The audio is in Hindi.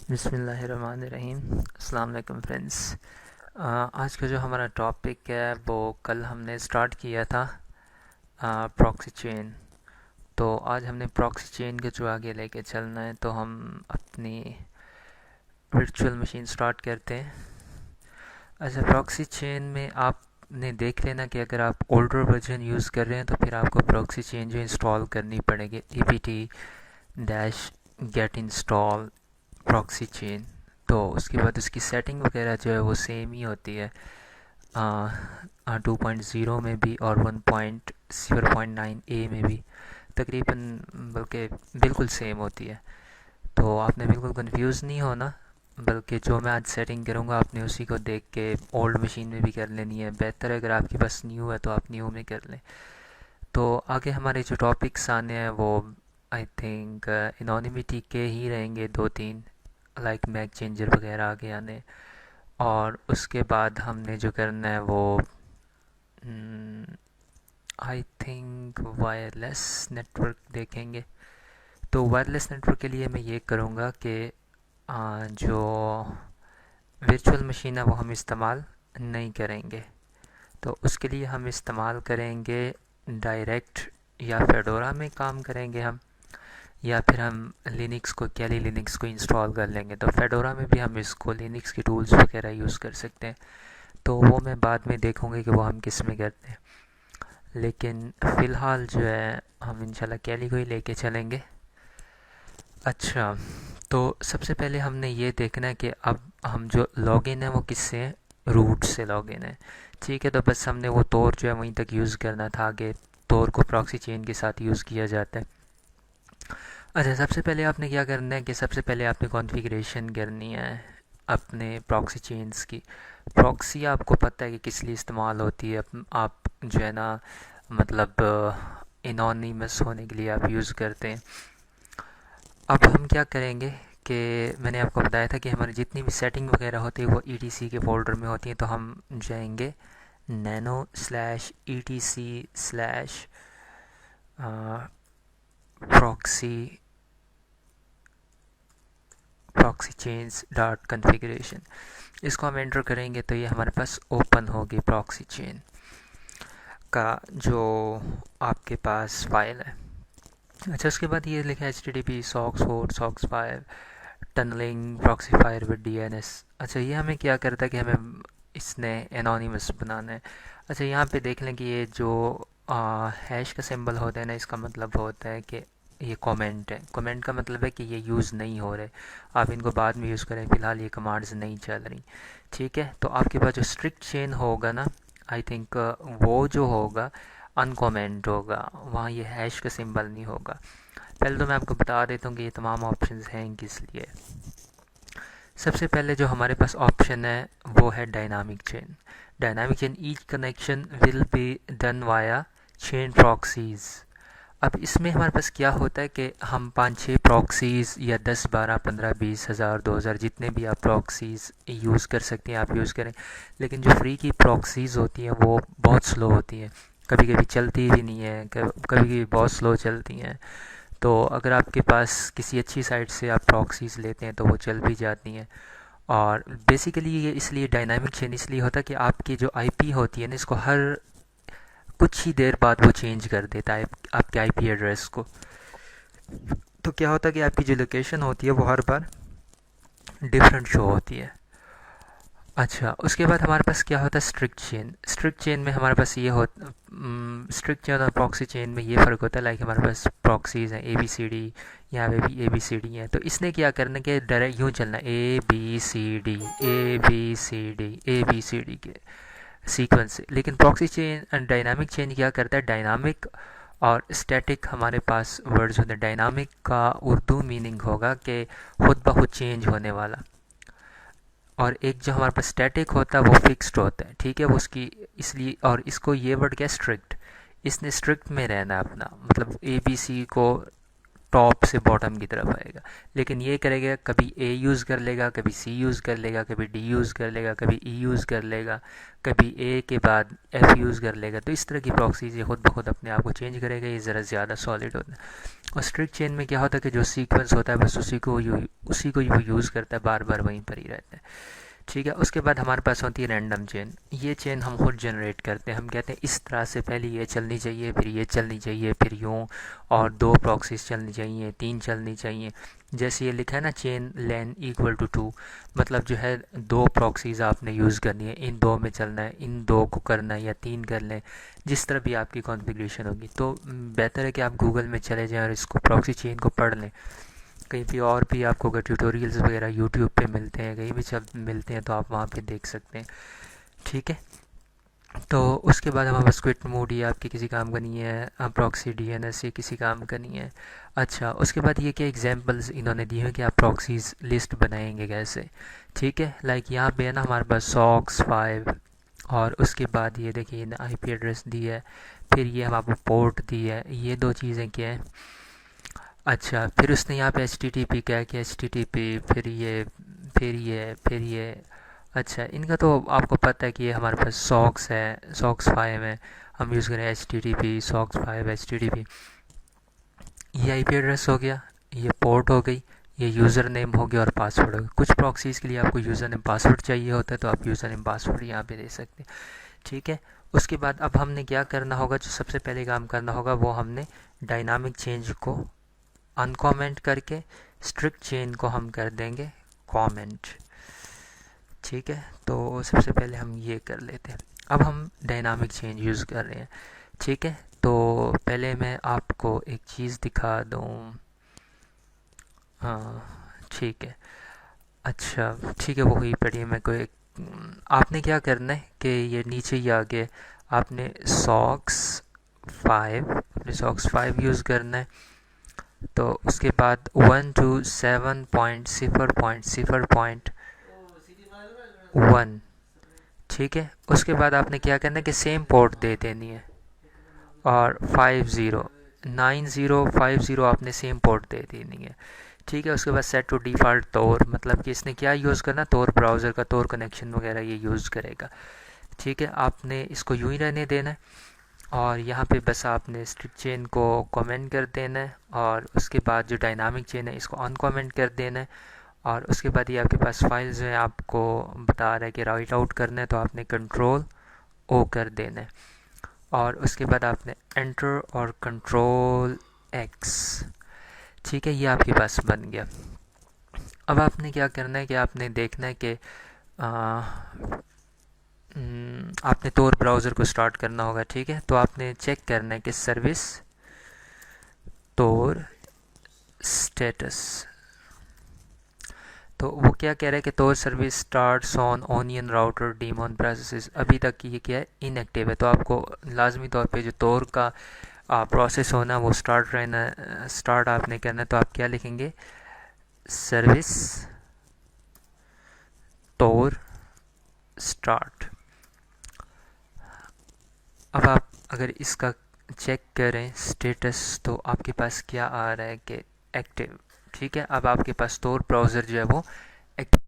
बिस्मिल्लाहिर्रहमानिर्रहीम। अस्सलाम वालेकुम फ्रेंड्स। आज का जो हमारा टॉपिक है वो कल हमने स्टार्ट किया था प्रॉक्सी चेन। तो आज हमने प्रॉक्सी चेन के जो आगे लेके चलना है, तो हम अपनी वर्चुअल मशीन स्टार्ट करते हैं। अच्छा, प्रॉक्सी चेन में आपने देख लेना कि अगर आप ओल्डर वर्जन यूज़ कर रहे हैं तो फिर आपको प्रॉक्सी चेन जो इंस्टॉल करनी पड़ेगी, EPT dash get install proxy chain. तो उसके बाद उसकी सेटिंग वगैरह जो है वो सेम ही होती है 2.0 में भी और 1.0.9 में भी तकरीबन, बल्कि बिल्कुल सेम होती है। तो आपने बिल्कुल कंफ्यूज नहीं होना, बल्कि जो मैं आज सेटिंग करूँगा आपने उसी को देख के ओल्ड मशीन में भी कर लेनी है। बेहतर है अगर आपके पास न्यू है तो आप न्यू में कर लें। तो आगे हमारे जो टॉपिक्स आने हैं वो आई थिंक इनोनिमिटी के ही रहेंगे, दो तीन, लाइक मैक चेंजर वगैरह आगे आने। और उसके बाद हमने जो करना है वो आई थिंक वायरलेस नेटवर्क देखेंगे। तो वायरलेस नेटवर्क के लिए मैं ये करूँगा कि जो वर्चुअल मशीन है वो हम इस्तेमाल नहीं करेंगे। तो उसके लिए हम इस्तेमाल करेंगे डायरेक्ट, या फेडोरा में काम करेंगे हम, या फिर हम लिनक्स को, कैली लिनक्स को इंस्टॉल कर लेंगे। तो फेडोरा में भी हम इसको लिनक्स की टूल्स वगैरह यूज़ कर सकते हैं। तो वो मैं बाद में देखूँगी कि वो हम किस में करते हैं, लेकिन फ़िलहाल जो है हम इंशाल्लाह कैली को ही लेके चलेंगे। अच्छा, तो सबसे पहले हमने ये देखना है कि अब हम जो लॉगिन है वो किससे है, रूट से लॉगिन है। ठीक है, तो बस हमने वो तोर जो है वहीं तक यूज़ करना था। आगे तोर को प्रॉक्सी चेन के साथ यूज़ किया जाता है। अच्छा, सबसे पहले आपने क्या करना है कि सबसे पहले आपने कॉन्फ़िगरेशन करनी है अपने प्रॉक्सी चेन्स की। प्रॉक्सी आपको पता है कि किस लिए इस्तेमाल होती है। आप जो है ना, मतलब एनोनिमस होने के लिए आप यूज़ करते हैं। अब हम क्या करेंगे कि मैंने आपको बताया था कि हमारी जितनी भी सेटिंग वगैरह होती है वो ETC के फोल्डर में होती है। तो हम जाएंगे nano/etc/proxy proxy chains dot configuration, इसको हम एंटर करेंगे तो ये हमारे पास ओपन होगी प्रॉक्सी चेन का जो आपके पास फाइल है। अच्छा, उसके बाद ये लिखा है HTTP SOCKS 4 SOCKS 5 tunnelling Proxifier with DNS। अच्छा, ये हमें क्या करता है कि हमें इसने एनोनिमस बनाना है। अच्छा, यहाँ पे देख लें कि ये जो हैश का सिंबल होता है ना, इसका मतलब होता है कि ये कमेंट है। कमेंट का मतलब है कि ये यूज़ नहीं हो रहे, आप इनको बाद में यूज़ करें, फ़िलहाल ये कमांड्स नहीं चल रही। ठीक है, तो आपके पास जो स्ट्रिक्ट चेन होगा ना, आई थिंक वो जो होगा अनकमेंट होगा, वहाँ ये हैश का सिंबल नहीं होगा। पहले तो मैं आपको बता देता हूँ कि ये तमाम ऑप्शंस हैं किस लिए। सबसे पहले जो हमारे पास ऑप्शन है वो है dynamic chain. Dynamic chain each connection will be done via chain proxies. अब इसमें हमारे पास क्या होता है कि हम 5-6 प्रॉक्सीज़ या 10 12 15 20 हज़ार 2000 जितने भी आप प्रॉक्सीज़ यूज़ कर सकते हैं आप यूज़ करें। लेकिन जो फ्री की प्रॉक्सीज़ होती हैं वो बहुत स्लो होती हैं, कभी कभी चलती भी नहीं है, कभी कभी बहुत स्लो चलती हैं। तो अगर आपके पास किसी अच्छी साइट से आप प्रॉक्सीज़ लेते हैं तो वो चल भी जाती हैं। और बेसिकली ये इसलिए डायनामिक चेन इसलिए होता है कि आपकी जो आईपी होती है ना, इसको हर कुछ ही देर बाद वो चेंज कर देता है आपके आईपी एड्रेस को। तो क्या होता है कि आपकी जो लोकेशन होती है वो हर बार डिफरेंट शो होती है। अच्छा, उसके बाद हमारे पास क्या होता है स्ट्रिक्ट चेन। स्ट्रिक्ट चेन में हमारे पास ये होता, स्ट्रिक्ट चेन और प्रॉक्सी चेन में ये फ़र्क होता है, लाइक हमारे पास प्रॉक्सीज़ हैं ABCD, यहाँ पे भी ABCD है। तो इसने क्या करना कि डायरेक्ट यूँ चलना ABCD ABCD ABCD के सीक्वेंस से। लेकिन प्रॉक्सी चेन, डायनामिक चेन क्या करता है, डायनामिक और स्टैटिक हमारे पास वर्ड्स होते हैं। डायनामिक का उर्दू मीनिंग होगा कि खुद ब खुद चेंज होने वाला, और एक जो हमारे पास स्टैटिक होता है वो फिक्स्ड होता है। ठीक है, वो उसकी इसलिए, और इसको ये वर्ड क्या स्ट्रिक्ट, इसने स्ट्रिक्ट में रहना है अपना, मतलब ABC को टॉप से बॉटम की तरफ आएगा। लेकिन ये करेगा, कभी ए यूज़ कर लेगा, कभी सी यूज़ कर लेगा, कभी डी यूज़ कर लेगा, कभी ई यूज़ कर लेगा, कभी ए के बाद एफ यूज़ कर लेगा। तो इस तरह की प्रॉक्सीज ये खुद ब खुद अपने आप को चेंज करेगा, ये ज़रा ज़्यादा सॉलिड होता है। और स्ट्रिक्ट चेन में क्या होता है कि जो सीक्वेंस होता है बस उसी को यूज़ करता है, बार बार वहीं पर ही रहता है। ठीक है, उसके बाद हमारे पास होती है रैंडम चेन। ये चेन हम खुद जनरेट करते हैं। हम कहते हैं इस तरह से पहले ये चलनी चाहिए, फिर ये चलनी चाहिए, फिर यूँ, और 2 प्रॉक्सीज चलनी चाहिए, 3 चलनी चाहिए। जैसे ये लिखा है ना, चेन लेन इक्वल टू 2, मतलब जो है 2 प्रॉक्सीज आपने यूज़ करनी है, इन 2 में चलना है, इन 2 को करना है, या 3 कर लें, जिस तरह भी आपकी कॉन्फ़िगरेशन होगी। तो बेहतर है कि आप गूगल में चले जाएँ और इसको प्रॉक्सी चेन को पढ़ लें। कहीं भी और भी आपको अगर ट्यूटोरियल्स वगैरह यूट्यूब पे मिलते हैं, कहीं भी जब मिलते हैं तो आप वहाँ पे देख सकते हैं। ठीक है, तो उसके बाद हमारे पास क्विट मोड, ये आपके किसी काम का नहीं है। प्रॉक्सी डीएनएस ये किसी काम का नहीं है। अच्छा, उसके बाद ये क्या एग्जांपल्स इन्होंने दिए हैं कि आप प्रॉक्सीज लिस्ट बनाएंगे कैसे। ठीक है, लाइक यहाँ पे है ना हमारे पास सॉक्स 5, और उसके बाद ये देखिए आईपी एड्रेस दी है, फिर ये हम आपको पोर्ट दी है। ये 2 चीज़ें क्या हैं। अच्छा, फिर उसने यहाँ पे HTTP क्या किया, HTTP, फिर ये। अच्छा, इनका तो आपको पता है कि ये हमारे पास सॉक्स है, सॉक्स 5 है, हम यूज़ करें HTTP सॉक्स 5 HTTP। ये आईपी एड्रेस हो गया, ये पोर्ट हो गई, ये यूज़र नेम हो गया और पासवर्ड हो गया। कुछ प्रॉक्सीज़ के लिए आपको यूज़र नेम पासवर्ड चाहिए होता है, तो आप यूज़र नेम पासवर्ड यहाँ पे दे सकते हैं। ठीक है, उसके बाद अब हमने क्या करना होगा, जो सबसे पहले काम करना होगा वो हमने डायनामिक चेंज को अनकॉमेंट करके स्ट्रिक्ट चेन को हम कर देंगे कॉमेंट। ठीक है, तो सबसे पहले हम ये कर लेते हैं। अब हम डायनामिक चेंज यूज़ कर रहे हैं। ठीक है, तो पहले मैं आपको एक चीज़ दिखा दूँ। हाँ ठीक है, अच्छा ठीक है, वो ही पढ़िए। मैं कोई आपने क्या करना है कि ये नीचे ही आगे आपने सॉक्स 5 यूज़ करना है। तो उसके बाद 127.0.0.1। ठीक है, उसके बाद आपने क्या करना है कि सेम पोर्ट दे देनी है, और 50 आपने सेम पोर्ट दे देनी है। ठीक है, उसके बाद सेट टू डिफ़ॉल्ट तौर, मतलब कि इसने क्या यूज़ करना, तौर ब्राउज़र का, तौर कनेक्शन वगैरह ये यूज़ करेगा। ठीक है, आपने इसको यूँ ही रहने देना है, और यहाँ पे बस आपने स्ट्रिक्ट चेन को कमेंट कर देना है, और उसके बाद जो डायनामिक चेन है इसको अनकमेंट कर देना है। और उसके बाद ये आपके पास फाइल्स हैं, आपको बता रहा है कि राइट आउट करना है, तो आपने कंट्रोल ओ कर देना है, और उसके बाद आपने एंटर और कंट्रोल एक्स। ठीक है, ये आपके पास बन गया। अब आपने क्या करना है कि आपने देखना है कि आपने तौर ब्राउज़र को स्टार्ट करना होगा। ठीक है, तो आपने चेक करना है कि सर्विस तौर स्टेटस, तो वो क्या कह रहा है कि तौर service starts on onion router demon processes, अभी तक ये क्या है, इनएक्टिव है। तो आपको लाजमी तौर पे जो तौर का प्रोसेस होना वो स्टार्ट आपने करना है। तो आप क्या लिखेंगे, सर्विस तौर स्टार्ट। अब आप अगर इसका चेक करें स्टेटस, तो आपके पास क्या आ रहा है कि एक्टिव। ठीक है, अब आपके पास तौर ब्राउज़र जो है वो एक्टिव